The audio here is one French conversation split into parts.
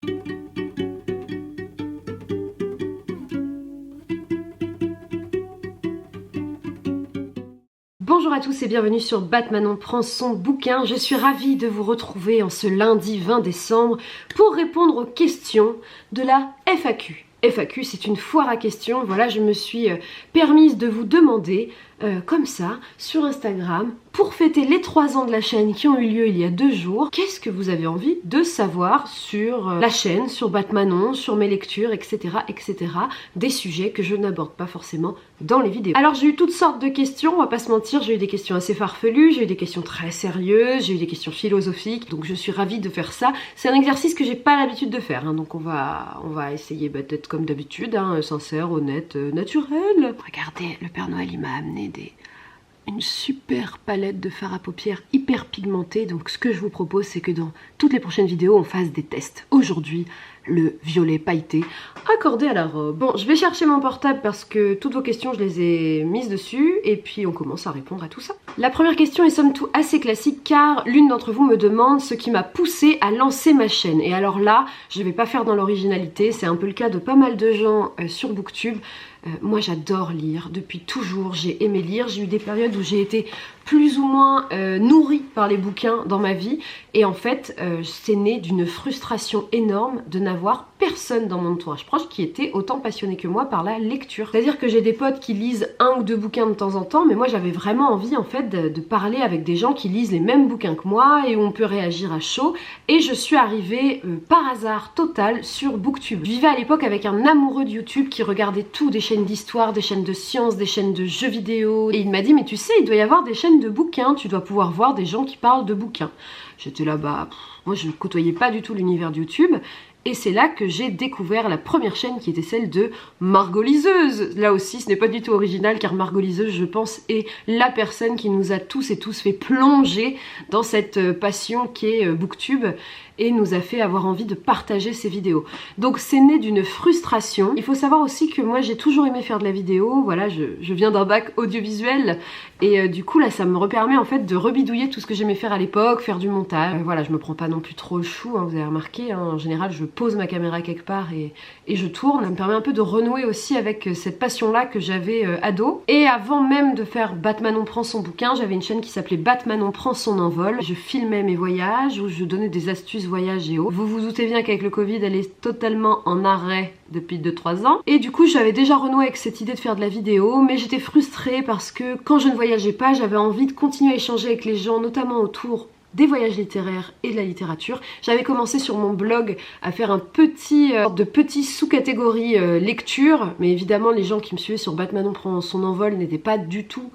Bonjour à tous et bienvenue sur Batmanon prend son bouquin. Je suis ravie de vous retrouver en ce lundi 20 décembre pour répondre aux questions de la FAQ. FAQ, c'est une foire à questions. Voilà, je me suis permise de vous demander, comme ça, sur Instagram, pour fêter les 3 ans de la chaîne qui ont eu lieu il y a 2 jours, qu'est-ce que vous avez envie de savoir sur la chaîne, sur Batmanon, sur mes lectures, etc., etc. Des sujets que je n'aborde pas forcément dans les vidéos. Alors j'ai eu toutes sortes de questions, on va pas se mentir, j'ai eu des questions assez farfelues, j'ai eu des questions très sérieuses, j'ai eu des questions philosophiques, donc je suis ravie de faire ça. C'est un exercice que j'ai pas l'habitude de faire, hein, donc on va essayer d'être comme d'habitude, hein, sincère, honnête, naturel. Regardez, le Père Noël il m'a amené une super palette de fard à paupières hyper pigmentée. Donc ce que je vous propose, c'est que dans toutes les prochaines vidéos, on fasse des tests. Aujourd'hui, le violet pailleté accordé à la robe. Bon, je vais chercher mon portable parce que toutes vos questions, je les ai mises dessus. Et puis on commence à répondre à tout ça. La première question est somme toute assez classique car l'une d'entre vous me demande ce qui m'a poussée à lancer ma chaîne. Et alors là, je vais pas faire dans l'originalité. C'est un peu le cas de pas mal de gens sur Booktube. Moi j'adore lire, depuis toujours j'ai aimé lire, j'ai eu des périodes où j'ai été plus ou moins nourrie par les bouquins dans ma vie et en fait c'est né d'une frustration énorme de n'avoir personne dans mon entourage proche qui était autant passionné que moi par la lecture. C'est à dire que j'ai des potes qui lisent 1 ou 2 bouquins de temps en temps, mais moi j'avais vraiment envie en fait de parler avec des gens qui lisent les mêmes bouquins que moi et où on peut réagir à chaud, et je suis arrivée par hasard total sur Booktube. Je vivais à l'époque avec un amoureux de YouTube qui regardait tout, des chaînes d'histoire, des chaînes de sciences, des chaînes de jeux vidéo, et il m'a dit mais tu sais il doit y avoir des chaînes de bouquins, tu dois pouvoir voir des gens qui parlent de bouquins. J'étais là moi je ne côtoyais pas du tout l'univers de YouTube. Et c'est là que j'ai découvert la première chaîne qui était celle de Margot Liseuse. Là aussi, ce n'est pas du tout original car Margot Liseuse, je pense, est la personne qui nous a tous et tous fait plonger dans cette passion qui est Booktube et nous a fait avoir envie de partager ses vidéos. Donc c'est né d'une frustration. Il faut savoir aussi que moi j'ai toujours aimé faire de la vidéo, voilà, je viens d'un bac audiovisuel et du coup là ça me permet en fait de rebidouiller tout ce que j'aimais faire à l'époque, faire du montage. Voilà, je me prends pas non plus trop le chou, hein, vous avez remarqué, hein, en général je pose ma caméra quelque part et je tourne. Ça me permet un peu de renouer aussi avec cette passion là que j'avais ado. Et avant même de faire Batmanon prend son bouquin, j'avais une chaîne qui s'appelait Batmanon prend son envol. Je filmais mes voyages où je donnais des astuces voyage et autres. Vous vous doutez bien qu'avec le Covid, elle est totalement en arrêt depuis 2-3 ans. Et du coup, j'avais déjà renoué avec cette idée de faire de la vidéo, mais j'étais frustrée parce que quand je ne voyageais pas, j'avais envie de continuer à échanger avec les gens, notamment autour des voyages littéraires et de la littérature. J'avais commencé sur mon blog à faire un de petit sous-catégorie lecture, mais évidemment les gens qui me suivaient sur Batmanon prend son envol n'étaient pas du tout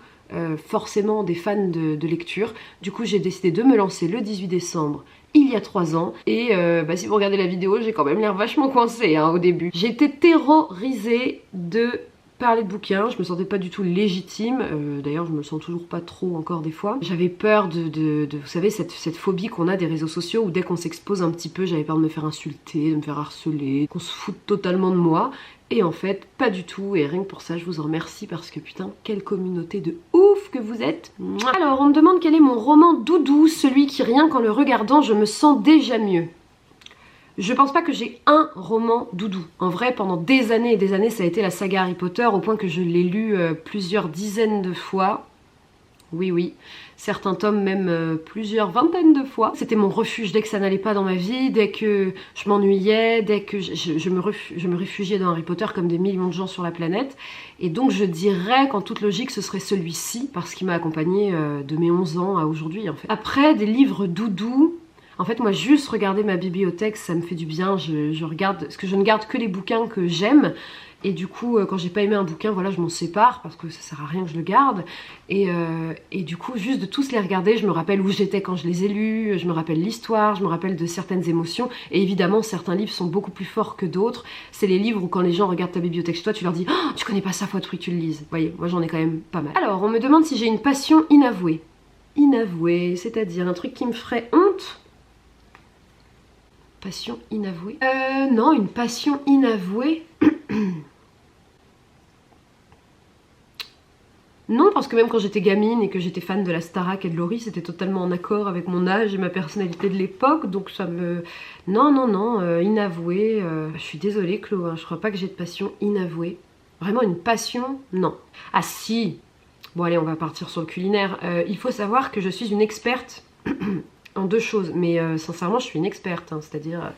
forcément des fans de lecture. Du coup, j'ai décidé de me lancer le 18 décembre il y a 3 ans et si vous regardez la vidéo, j'ai quand même l'air vachement coincée hein, au début. J'ai été terrorisée de parler de bouquins, je me sentais pas du tout légitime, d'ailleurs je me sens toujours pas trop encore des fois. J'avais peur de vous savez, cette phobie qu'on a des réseaux sociaux où dès qu'on s'expose un petit peu, j'avais peur de me faire insulter, de me faire harceler, qu'on se foute totalement de moi. Et en fait, pas du tout, et rien que pour ça, je vous en remercie parce que putain, quelle communauté de ouf que vous êtes. Alors, on me demande quel est mon roman doudou, celui qui, rien qu'en le regardant, je me sens déjà mieux. Je pense pas que j'ai un roman doudou. En vrai, pendant des années et des années, ça a été la saga Harry Potter, au point que je l'ai lu plusieurs dizaines de fois. Oui, oui. Certains tomes même plusieurs vingtaines de fois. C'était mon refuge dès que ça n'allait pas dans ma vie, dès que je m'ennuyais, dès que je me réfugiais dans Harry Potter comme des millions de gens sur la planète. Et donc je dirais qu'en toute logique ce serait celui-ci, parce qu'il m'a accompagnée de mes 11 ans à aujourd'hui en fait. Après, des livres doudou, en fait moi juste regarder ma bibliothèque ça me fait du bien. Je regarde, parce que je ne garde que les bouquins que j'aime. Et du coup, quand j'ai pas aimé un bouquin, voilà, je m'en sépare parce que ça sert à rien que je le garde. Et du coup, juste de tous les regarder, je me rappelle où j'étais quand je les ai lus, je me rappelle l'histoire, je me rappelle de certaines émotions. Et évidemment, certains livres sont beaucoup plus forts que d'autres. C'est les livres où quand les gens regardent ta bibliothèque chez toi, tu leur dis oh, « tu connais pas ça, faut que tu le lises ». Vous voyez, moi j'en ai quand même pas mal. Alors, on me demande si j'ai une passion inavouée. Inavouée, c'est-à-dire un truc qui me ferait honte. Passion inavouée. Non, une passion inavouée. Non, parce que même quand j'étais gamine et que j'étais fan de la Starac et de Laurie, c'était totalement en accord avec mon âge et ma personnalité de l'époque, donc ça me... Non, non, non, inavoué, je suis désolée Chlo, hein, je crois pas que j'ai de passion inavouée. Vraiment une passion, non. Ah si. Bon allez, on va partir sur le culinaire. Il faut savoir que je suis une experte en deux choses, mais sincèrement je suis une experte, hein, c'est-à-dire...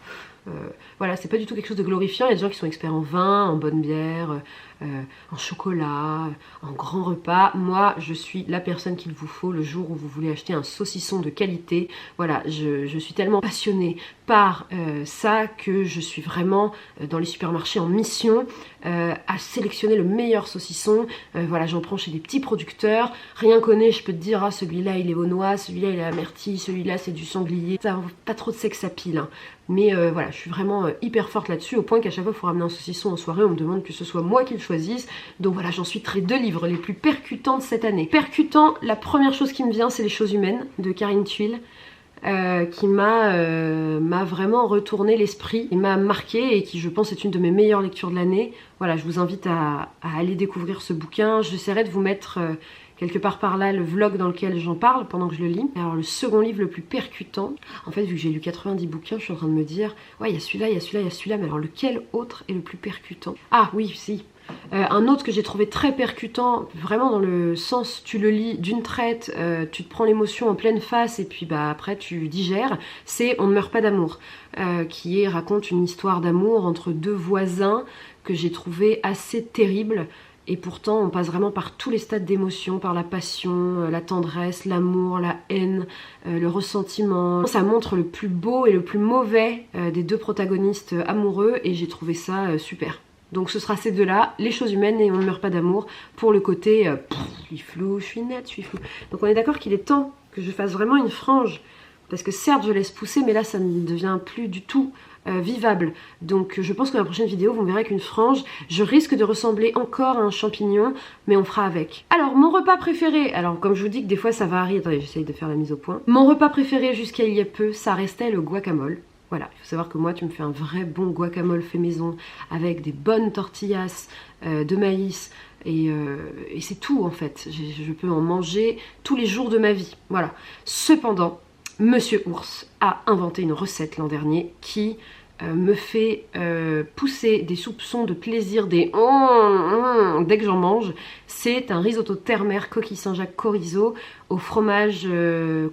voilà, c'est pas du tout quelque chose de glorifiant. Il y a des gens qui sont experts en vin, en bonne bière, en chocolat, en grand repas. Moi, je suis la personne qu'il vous faut le jour où vous voulez acheter un saucisson de qualité. Voilà, je suis tellement passionnée par ça que je suis vraiment dans les supermarchés en mission à sélectionner le meilleur saucisson. Voilà, j'en prends chez des petits producteurs. Rien connaît, je peux te dire, ah, celui-là il est au noix, celui-là il est à myrtille, celui-là c'est du sanglier. Ça, pas trop de sexe à pile, hein. Mais voilà, je suis vraiment hyper forte là-dessus, au point qu'à chaque fois qu'il faut ramener un saucisson en soirée, on me demande que ce soit moi qui le choisisse. Donc voilà, j'en suis très... Deux livres les plus percutants de cette année. Percutant, la première chose qui me vient, c'est Les choses humaines de Karine Thuil. Qui m'a vraiment retourné l'esprit et m'a marqué et qui je pense est une de mes meilleures lectures de l'année. Voilà, je vous invite à aller découvrir ce bouquin. J'essaierai de vous mettre quelque part par là le vlog dans lequel j'en parle pendant que je le lis. Alors le second livre le plus percutant, en fait vu que j'ai lu 90 bouquins, je suis en train de me dire, ouais il y a celui-là, il y a celui-là, il y a celui-là, mais alors lequel autre est le plus percutant? Ah oui, si. Un autre que j'ai trouvé très percutant, vraiment dans le sens, tu le lis d'une traite, tu te prends l'émotion en pleine face et puis bah après tu digères, c'est On ne meurt pas d'amour, qui raconte une histoire d'amour entre deux voisins que j'ai trouvé assez terrible. Et pourtant, on passe vraiment par tous les stades d'émotion, par la passion, la tendresse, l'amour, la haine, le ressentiment. Ça montre le plus beau et le plus mauvais des deux protagonistes amoureux et j'ai trouvé ça super. Donc ce sera ces deux-là, Les choses humaines et On ne meurt pas d'amour, pour le côté je suis flou, je suis nette, je suis flou. Donc on est d'accord qu'il est temps que je fasse vraiment une frange, parce que certes je laisse pousser, mais là ça ne devient plus du tout vivable. Donc je pense que dans la prochaine vidéo, vous verrez qu'une frange, je risque de ressembler encore à un champignon, mais on fera avec. Alors mon repas préféré, alors comme je vous dis que des fois ça varie, attendez j'essaye de faire la mise au point. Mon repas préféré jusqu'à il y a peu, ça restait le guacamole. Voilà, il faut savoir que moi tu me fais un vrai bon guacamole fait maison avec des bonnes tortillas de maïs et c'est tout en fait. Je peux en manger tous les jours de ma vie. Voilà. Cependant, Monsieur Ours a inventé une recette l'an dernier qui me fait pousser des soupçons de plaisir, des dès que j'en mange. C'est un risotto terre-mer coquille Saint-Jacques chorizo au fromage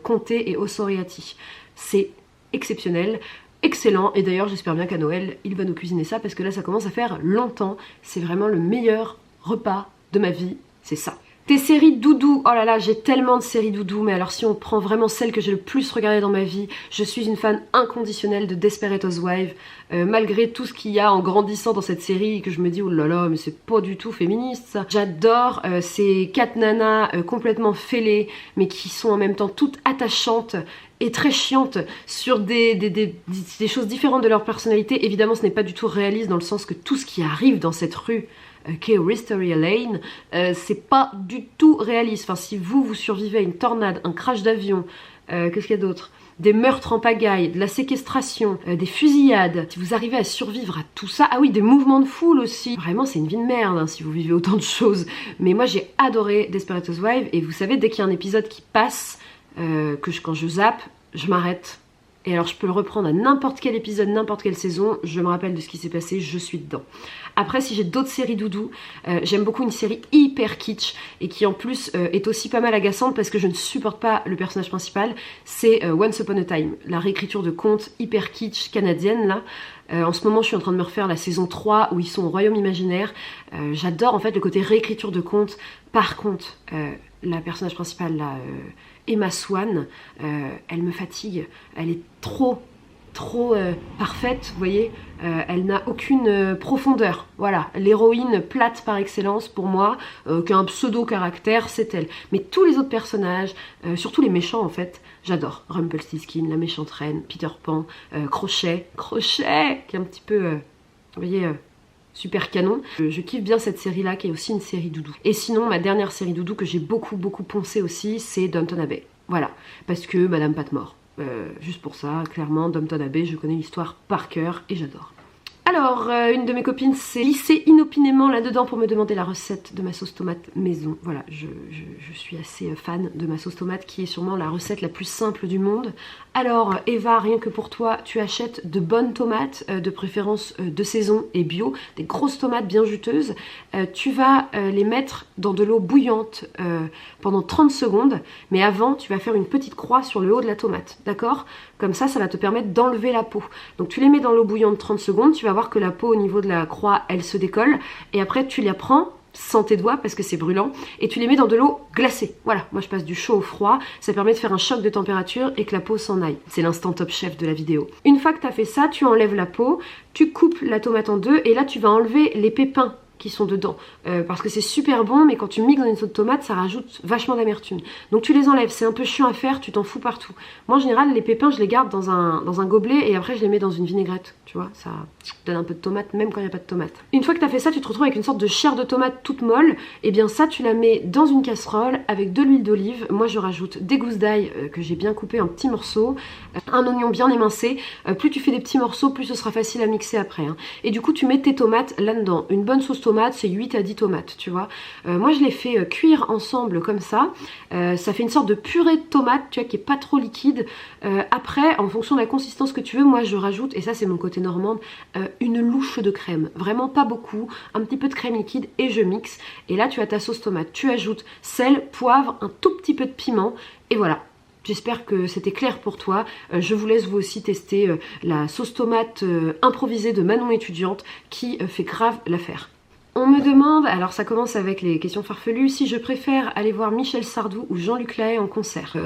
comté et ossoriati. C'est exceptionnel, excellent, et d'ailleurs j'espère bien qu'à Noël il va nous cuisiner ça parce que là ça commence à faire longtemps. C'est vraiment le meilleur repas de ma vie, c'est ça. Tes séries doudou, oh là là, j'ai tellement de séries doudou, mais alors si on prend vraiment celle que j'ai le plus regardée dans ma vie, je suis une fan inconditionnelle de Desperate Housewives, malgré tout ce qu'il y a en grandissant dans cette série, que je me dis, oh là là, mais c'est pas du tout féministe ça. J'adore ces 4 nanas complètement fêlées, mais qui sont en même temps toutes attachantes et très chiantes sur des choses différentes de leur personnalité. Évidemment, ce n'est pas du tout réaliste dans le sens que tout ce qui arrive dans cette rue, qui est Wisteria Lane, c'est pas du tout réaliste. Enfin, si vous survivez à une tornade, un crash d'avion, qu'est-ce qu'il y a d'autre? Des meurtres en pagaille, de la séquestration, des fusillades. Si vous arrivez à survivre à tout ça, ah oui, des mouvements de foule aussi. Vraiment, c'est une vie de merde hein, si vous vivez autant de choses. Mais moi, j'ai adoré Desperate Housewives et vous savez, dès qu'il y a un épisode qui passe, quand je zappe, je m'arrête. Et alors je peux le reprendre à n'importe quel épisode, n'importe quelle saison, je me rappelle de ce qui s'est passé, je suis dedans. Après si j'ai d'autres séries doudou, j'aime beaucoup une série hyper kitsch et qui en plus est aussi pas mal agaçante parce que je ne supporte pas le personnage principal, c'est Once Upon a Time, la réécriture de contes hyper kitsch canadienne là. En ce moment je suis en train de me refaire la saison 3 où ils sont au royaume imaginaire. J'adore en fait le côté réécriture de contes. Par contre, la personnage principale là... Emma Swan, elle me fatigue, elle est trop parfaite, vous voyez, elle n'a aucune profondeur, voilà, l'héroïne plate par excellence pour moi, qui a un pseudo caractère, c'est elle. Mais tous les autres personnages, surtout les méchants en fait, j'adore. Rumpelstiltskin, la méchante reine, Peter Pan, Crochet, qui est un petit peu, vous voyez... super canon. Je kiffe bien cette série là qui est aussi une série doudou. Et sinon ma dernière série doudou que j'ai beaucoup poncé aussi, c'est Downton Abbey. Voilà, parce que Madame Patmore. Juste pour ça, clairement, Downton Abbey, je connais l'histoire par cœur et j'adore. Alors Alors, une de mes copines s'est glissée inopinément là-dedans pour me demander la recette de ma sauce tomate maison. Voilà, je suis assez fan de ma sauce tomate qui est sûrement la recette la plus simple du monde. Alors Eva, rien que pour toi, tu achètes de bonnes tomates, de préférence de saison et bio, des grosses tomates bien juteuses. Tu vas les mettre dans de l'eau bouillante pendant 30 secondes, mais avant tu vas faire une petite croix sur le haut de la tomate, d'accord? Comme ça va te permettre d'enlever la peau. Donc tu les mets dans l'eau bouillante 30 secondes, tu vas voir que la peau au niveau de la croix, elle se décolle, et après tu la prends sans tes doigts parce que c'est brûlant et tu les mets dans de l'eau glacée. Voilà, moi je passe du chaud au froid, ça permet de faire un choc de température et que la peau s'en aille. C'est l'instant top chef de la vidéo. Une fois que tu as fait ça, tu enlèves la peau, tu coupes la tomate en deux et là tu vas enlever les pépins qui sont dedans parce que c'est super bon, mais quand tu mixes dans une sauce de tomate ça rajoute vachement d'amertume, donc tu les enlèves. C'est un peu chiant à faire, tu t'en fous partout. Moi en général les pépins je les garde dans un gobelet et après je les mets dans une vinaigrette, tu vois, ça donne un peu de tomate même quand il n'y a pas de tomate. Une fois que tu as fait ça, tu te retrouves avec une sorte de chair de tomate toute molle, et bien ça tu la mets dans une casserole avec de l'huile d'olive. Moi je rajoute des gousses d'ail que j'ai bien coupées en petits morceaux, un oignon bien émincé. Plus tu fais des petits morceaux, plus ce sera facile à mixer après, hein. Et du coup tu mets tes tomates là-dedans. Une bonne sauce tomate c'est 8 à 10 tomates, tu vois. Moi je les fais cuire ensemble comme ça. Ça fait une sorte de purée de tomates, tu vois, qui est pas trop liquide. Après, en fonction de la consistance que tu veux, moi je rajoute, et ça c'est mon côté normande, une louche de crème. Vraiment pas beaucoup, un petit peu de crème liquide et je mixe. Et là tu as ta sauce tomate. Tu ajoutes sel, poivre, un tout petit peu de piment et voilà. J'espère que c'était clair pour toi. Je vous laisse vous aussi tester la sauce tomate improvisée de Manon étudiante qui fait grave l'affaire. On me demande, alors ça commence avec les questions farfelues, si je préfère aller voir Michel Sardou ou Jean-Luc Lahaye en concert.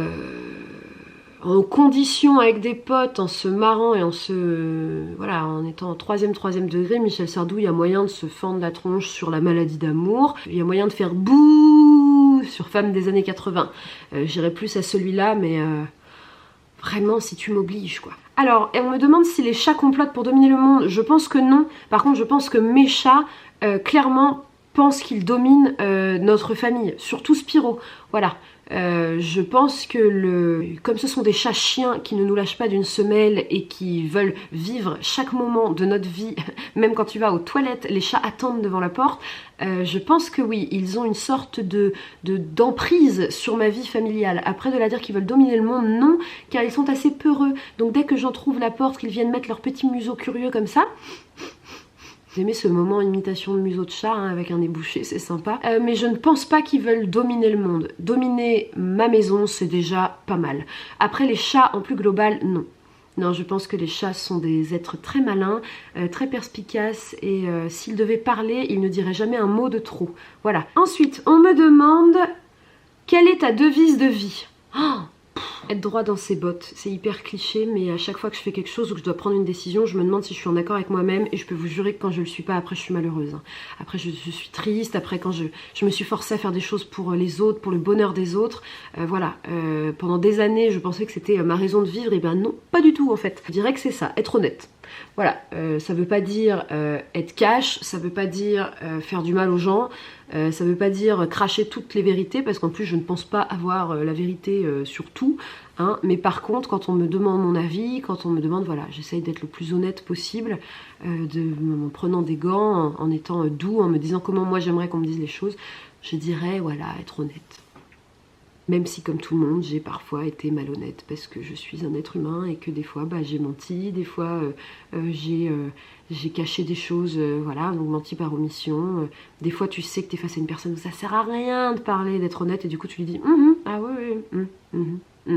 En condition avec des potes, en se marrant et voilà, en étant en troisième degré, Michel Sardou, il y a moyen de se fendre la tronche sur La maladie d'amour, il y a moyen de faire bouh sur Femme des années 80. J'irais plus à celui-là, mais vraiment si tu m'obliges quoi. Alors, et on me demande si les chats complotent pour dominer le monde. Je pense que non. Par contre, je pense que mes chats, clairement, pensent qu'ils dominent notre famille. Surtout Spiro. Voilà. Je pense que comme ce sont des chats chiens qui ne nous lâchent pas d'une semelle et qui veulent vivre chaque moment de notre vie, même quand tu vas aux toilettes, les chats attendent devant la porte. Je pense que oui, ils ont une sorte d'emprise sur ma vie familiale. Après, de la dire qu'ils veulent dominer le monde, non, car ils sont assez peureux. Donc dès que j'en trouve la porte, qu'ils viennent mettre leur petit museau curieux comme ça. J'aimais ce moment imitation de museau de chat hein, avec un nez bouché, c'est sympa. Mais je ne pense pas qu'ils veulent dominer le monde. Dominer ma maison, c'est déjà pas mal. Après, les chats en plus global, non. Non, je pense que les chats sont des êtres très malins, très perspicaces et s'ils devaient parler, ils ne diraient jamais un mot de trop. Voilà. Ensuite, on me demande quelle est ta devise de vie? Être droit dans ses bottes, c'est hyper cliché, mais à chaque fois que je fais quelque chose ou que je dois prendre une décision, je me demande si je suis en accord avec moi-même et je peux vous jurer que quand je le suis pas, après je suis malheureuse. Hein. Après je suis triste, après quand je me suis forcée à faire des choses pour les autres, pour le bonheur des autres. Voilà, pendant des années je pensais que c'était ma raison de vivre, et ben non, pas du tout en fait. Je dirais que c'est ça, être honnête. Voilà, ça veut pas dire être cash, ça veut pas dire faire du mal aux gens, ça veut pas dire cracher toutes les vérités, parce qu'en plus je ne pense pas avoir la vérité sur tout, hein, mais par contre quand on me demande mon avis, quand on me demande, voilà, j'essaye d'être le plus honnête possible, en prenant des gants, en étant doux, en me disant comment moi j'aimerais qu'on me dise les choses, je dirais, voilà, être honnête. Même si comme tout le monde, j'ai parfois été malhonnête parce que je suis un être humain et que des fois bah, j'ai menti, des fois j'ai caché des choses, voilà, donc menti par omission. Des fois tu sais que tu es face à une personne où ça sert à rien de parler, d'être honnête et du coup tu lui dis ah oui.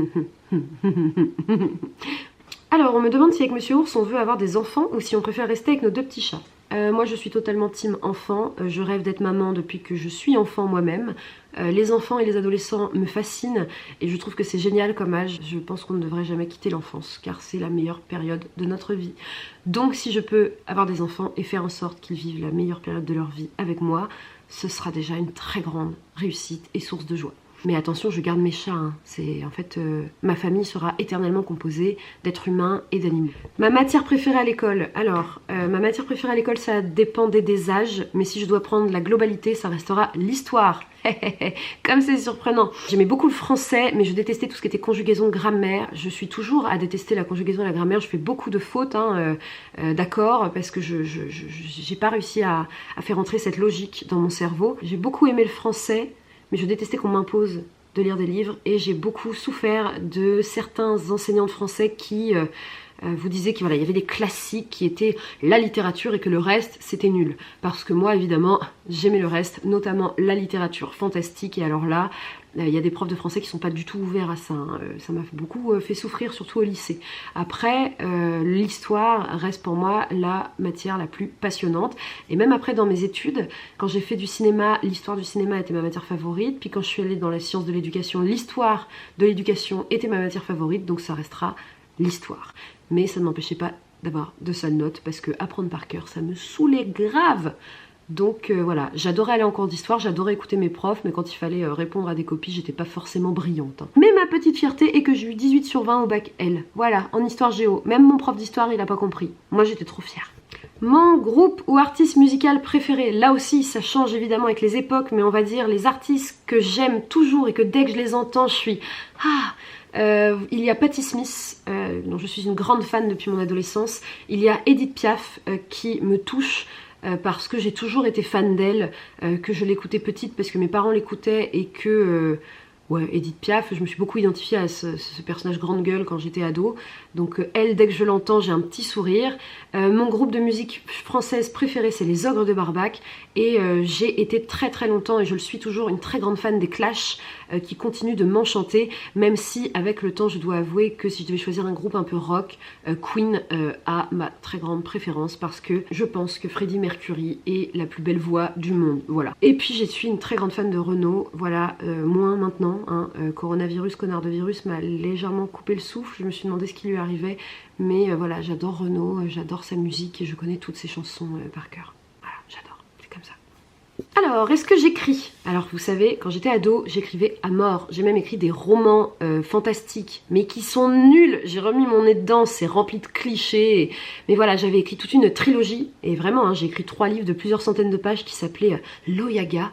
Alors on me demande si avec Monsieur Ours on veut avoir des enfants ou si on préfère rester avec nos deux petits chats. Moi je suis totalement team enfant, je rêve d'être maman depuis que je suis enfant moi-même. Les enfants et les adolescents me fascinent et je trouve que c'est génial comme âge. Je pense qu'on ne devrait jamais quitter l'enfance car c'est la meilleure période de notre vie. Donc si je peux avoir des enfants et faire en sorte qu'ils vivent la meilleure période de leur vie avec moi, ce sera déjà une très grande réussite et source de joie. Mais attention, je garde mes chats, hein. C'est en fait, ma famille sera éternellement composée d'êtres humains et d'animaux. Ma matière préférée à l'école. Alors, ma matière préférée à l'école, ça dépendait des âges, mais si je dois prendre la globalité, ça restera l'histoire Comme c'est surprenant. J'aimais beaucoup le français, mais je détestais tout ce qui était conjugaison, grammaire. Je suis toujours à détester la conjugaison et la grammaire. Je fais beaucoup de fautes, d'accord, parce que j'ai pas réussi à faire entrer cette logique dans mon cerveau. J'ai beaucoup aimé le français, mais je détestais qu'on m'impose de lire des livres, et j'ai beaucoup souffert de certains enseignants de français qui vous disaient qu'il y avait des classiques qui étaient la littérature et que le reste c'était nul. Parce que moi évidemment j'aimais le reste, notamment la littérature fantastique, et alors là il y a des profs de français qui sont pas du tout ouverts à ça, ça m'a beaucoup fait souffrir, surtout au lycée. Après l'histoire reste pour moi la matière la plus passionnante, et même après dans mes études, quand j'ai fait du cinéma, l'histoire du cinéma était ma matière favorite, puis quand je suis allée dans la science de l'éducation, l'histoire de l'éducation était ma matière favorite, donc ça restera l'histoire. Mais ça ne m'empêchait pas d'avoir de sales notes, parce que apprendre par cœur ça me saoulait grave. Donc voilà, j'adorais aller en cours d'histoire, j'adorais écouter mes profs, mais quand il fallait répondre à des copies, j'étais pas forcément brillante. Mais ma petite fierté est que j'ai eu 18 sur 20 au bac L. Voilà, en histoire géo. Même mon prof d'histoire, il a pas compris. Moi, j'étais trop fière. Mon groupe ou artiste musical préféré, là aussi ça change évidemment avec les époques, mais on va dire les artistes que j'aime toujours et que dès que je les entends, je suis... il y a Patti Smith, dont je suis une grande fan depuis mon adolescence. Il y a Edith Piaf qui me touche parce que j'ai toujours été fan d'elle, que je l'écoutais petite parce que mes parents l'écoutaient, et que... ouais, Edith Piaf, je me suis beaucoup identifiée à ce personnage grande gueule quand j'étais ado. Donc elle, dès que je l'entends, j'ai un petit sourire. Mon groupe de musique française préféré, c'est les Ogres de Barbac. Et j'ai été très très longtemps, et je le suis toujours, une très grande fan des Clash, qui continuent de m'enchanter. Même si, avec le temps, je dois avouer que si je devais choisir un groupe un peu rock, Queen a ma très grande préférence, parce que je pense que Freddie Mercury est la plus belle voix du monde. Voilà. Et puis, je suis une très grande fan de Renaud. Voilà, moins maintenant. Coronavirus, connard de virus m'a légèrement coupé le souffle, je me suis demandé ce qui lui arrivait, mais voilà, j'adore Renaud, j'adore sa musique et je connais toutes ses chansons par cœur. Voilà, j'adore, c'est comme ça. Alors, est-ce que j'écris? Alors, vous savez, quand j'étais ado, j'écrivais à mort. J'ai même écrit des romans fantastiques, mais qui sont nuls. J'ai remis mon nez dedans, c'est rempli de clichés. Mais voilà, j'avais écrit toute une trilogie, et vraiment, j'ai écrit 3 livres de plusieurs centaines de pages qui s'appelaient L'Oyaga.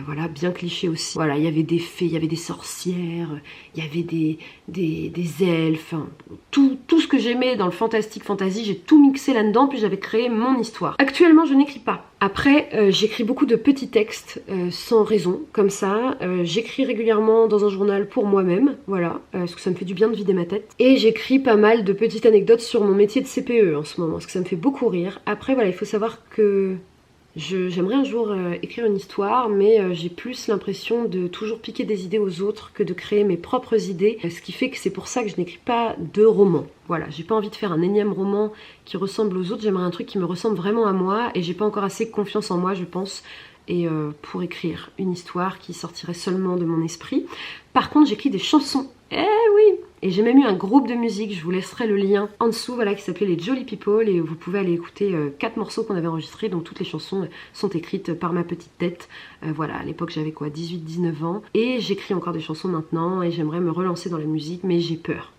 Voilà, bien cliché aussi. Voilà, il y avait des fées, il y avait des sorcières, il y avait des elfes, tout ce que j'aimais dans le fantastique fantasy, j'ai tout mixé là-dedans, puis j'avais créé mon histoire. Actuellement, je n'écris pas. Après, j'écris beaucoup de petits textes sans raison, comme ça. J'écris régulièrement dans un journal pour moi-même, voilà, parce que ça me fait du bien de vider ma tête. Et j'écris pas mal de petites anecdotes sur mon métier de CPE en ce moment, parce que ça me fait beaucoup rire. Après, voilà, il faut savoir que... j'aimerais un jour écrire une histoire, mais j'ai plus l'impression de toujours piquer des idées aux autres que de créer mes propres idées, ce qui fait que c'est pour ça que je n'écris pas de romans. Voilà, j'ai pas envie de faire un énième roman qui ressemble aux autres, j'aimerais un truc qui me ressemble vraiment à moi, et j'ai pas encore assez confiance en moi, je pense, et pour écrire une histoire qui sortirait seulement de mon esprit. Par contre, j'écris des chansons. Eh oui! Et j'ai même eu un groupe de musique, je vous laisserai le lien en dessous, voilà, qui s'appelait les Jolly People, et vous pouvez aller écouter 4 morceaux qu'on avait enregistrés, donc toutes les chansons sont écrites par ma petite tête. Voilà, à l'époque j'avais quoi, 18-19 ans, et j'écris encore des chansons maintenant, et j'aimerais me relancer dans la musique, mais j'ai peur.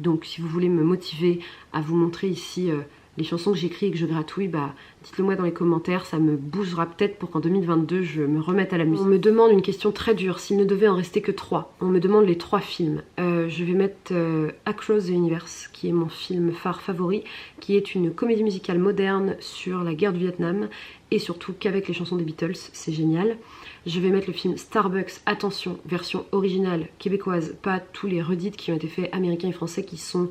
Donc si vous voulez me motiver à vous montrer ici les chansons que j'écris et que je gratouille, bah dites-le moi dans les commentaires, ça me bougera peut-être pour qu'en 2022 je me remette à la musique. On me demande une question très dure, s'il ne devait en rester que 3. On me demande les 3 films. Je vais mettre Across the Universe, qui est mon film phare favori, qui est une comédie musicale moderne sur la guerre du Vietnam, et surtout qu'avec les chansons des Beatles, c'est génial. Je vais mettre le film Starbucks, attention, version originale québécoise, pas tous les redits qui ont été faits américains et français qui sont,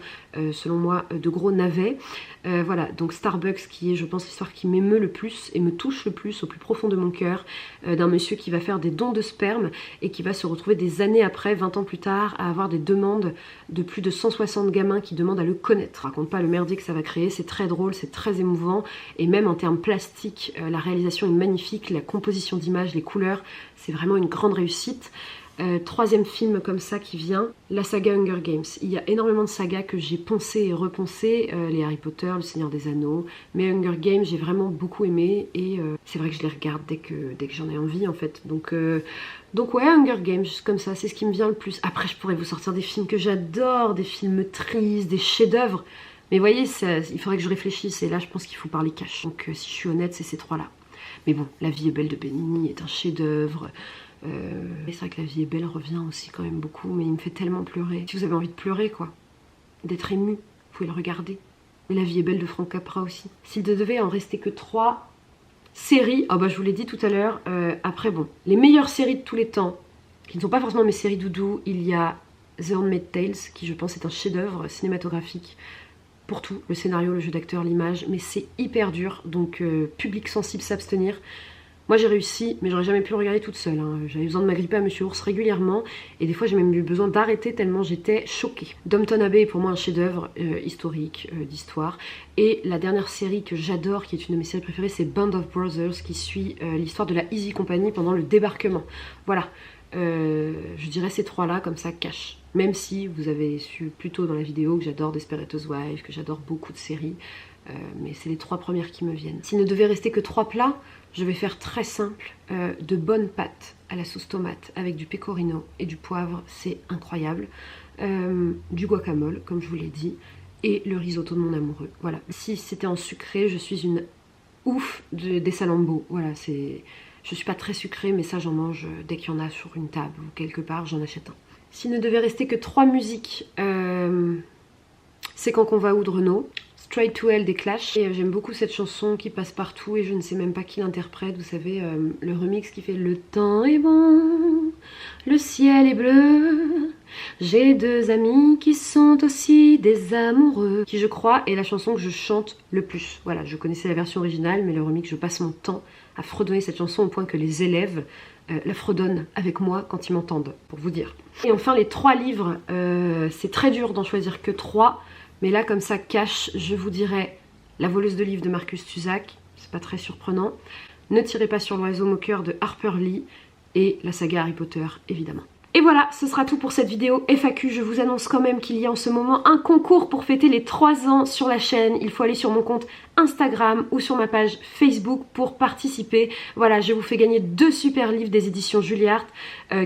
selon moi, de gros navets. Voilà, donc Starbucks qui est, je pense, l'histoire qui m'émeut le plus et me touche le plus au plus profond de mon cœur, d'un monsieur qui va faire des dons de sperme et qui va se retrouver des années après, 20 ans plus tard, à avoir des demandes de plus de 160 gamins qui demandent à le connaître. Je raconte pas le merdier que ça va créer, c'est très drôle, c'est très émouvant, et même en termes plastiques, la réalisation est magnifique, la composition d'images, les couleurs, c'est vraiment une grande réussite. 3e film comme ça qui vient, la saga Hunger Games. Il y a énormément de sagas que j'ai poncé et repensé, les Harry Potter, le Seigneur des Anneaux, mais Hunger Games j'ai vraiment beaucoup aimé, et c'est vrai que je les regarde dès que j'en ai envie en fait. Donc ouais, Hunger Games, juste comme ça, c'est ce qui me vient le plus. Après je pourrais vous sortir des films que j'adore, des films tristes, des chefs-d'œuvre, mais voyez, il faudrait que je réfléchisse, et là je pense qu'il faut parler cash. Donc si je suis honnête, c'est ces 3 là. Mais bon, La vie est belle de Benigni est un chef-d'œuvre. C'est vrai que La vie est belle revient aussi quand même beaucoup, mais il me fait tellement pleurer. Si vous avez envie de pleurer quoi, d'être ému, vous pouvez le regarder. Et La vie est belle de Frank Capra aussi. S'il ne devait en rester que 3 séries, oh bah je vous l'ai dit tout à l'heure, après bon, les meilleures séries de tous les temps, qui ne sont pas forcément mes séries doudou, il y a The Handmaid's Tale, qui je pense est un chef-d'œuvre cinématographique pour tout, le scénario, le jeu d'acteur, l'image, mais c'est hyper dur, donc public sensible s'abstenir. Moi j'ai réussi, mais j'aurais jamais pu le regarder toute seule, hein. J'avais besoin de m'agripper à Monsieur Ours régulièrement, et des fois j'ai même eu besoin d'arrêter tellement j'étais choquée. Downton Abbey est pour moi un chef-d'œuvre historique, d'histoire, et la dernière série que j'adore, qui est une de mes séries préférées, c'est Band of Brothers, qui suit l'histoire de la Easy Company pendant le débarquement. Voilà, je dirais ces 3-là, comme ça, cash. Même si vous avez su plus tôt dans la vidéo que j'adore Desperate Housewives, que j'adore beaucoup de séries, mais c'est les 3 premières qui me viennent. S'il ne devait rester que 3 plats, je vais faire très simple, de bonnes pâtes à la sauce tomate avec du pecorino et du poivre, c'est incroyable. Du guacamole, comme je vous l'ai dit, et le risotto de mon amoureux. Voilà. Si c'était en sucré, je suis une ouf des salambo. Voilà, je suis pas très sucrée, mais ça j'en mange dès qu'il y en a sur une table ou quelque part, j'en achète un. S'il ne devait rester que 3 musiques, c'est Quand qu'on va où de Renaud, Straight to Hell des Clash. Et j'aime beaucoup cette chanson qui passe partout et je ne sais même pas qui l'interprète. Vous savez, le remix qui fait Le temps est bon, le ciel est bleu, j'ai 2 amis qui sont aussi des amoureux. Qui je crois est la chanson que je chante le plus. Voilà, je connaissais la version originale, mais le remix, je passe mon temps à fredonner cette chanson au point que les élèves la fredonnent avec moi quand ils m'entendent, pour vous dire. Et enfin les 3 livres, c'est très dur d'en choisir que 3. Mais là, comme ça, cash, je vous dirais La voleuse de livres de Marcus Tuzak, c'est pas très surprenant. Ne tirez pas sur l'oiseau moqueur de Harper Lee et la saga Harry Potter, évidemment. Et voilà, ce sera tout pour cette vidéo FAQ. Je vous annonce quand même qu'il y a en ce moment un concours pour fêter les 3 ans sur la chaîne. Il faut aller sur mon compte Instagram ou sur ma page Facebook pour participer. Voilà, je vous fais gagner 2 super livres des éditions Julliard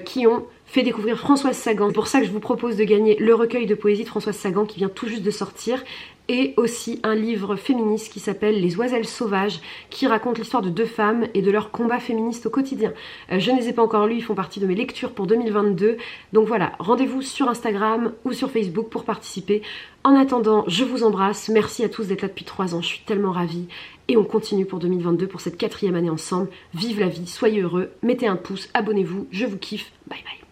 qui ont fait découvrir Françoise Sagan. C'est pour ça que je vous propose de gagner le recueil de poésie de Françoise Sagan qui vient tout juste de sortir, et aussi un livre féministe qui s'appelle Les Oiselles Sauvages, qui raconte l'histoire de 2 femmes et de leur combat féministe au quotidien. Je ne les ai pas encore lus, ils font partie de mes lectures pour 2022. Donc voilà, rendez-vous sur Instagram ou sur Facebook pour participer. En attendant, je vous embrasse. Merci à tous d'être là depuis 3 ans, je suis tellement ravie. Et on continue pour 2022, pour cette 4e année ensemble. Vive la vie, soyez heureux, mettez un pouce, abonnez-vous, je vous kiffe. Bye bye.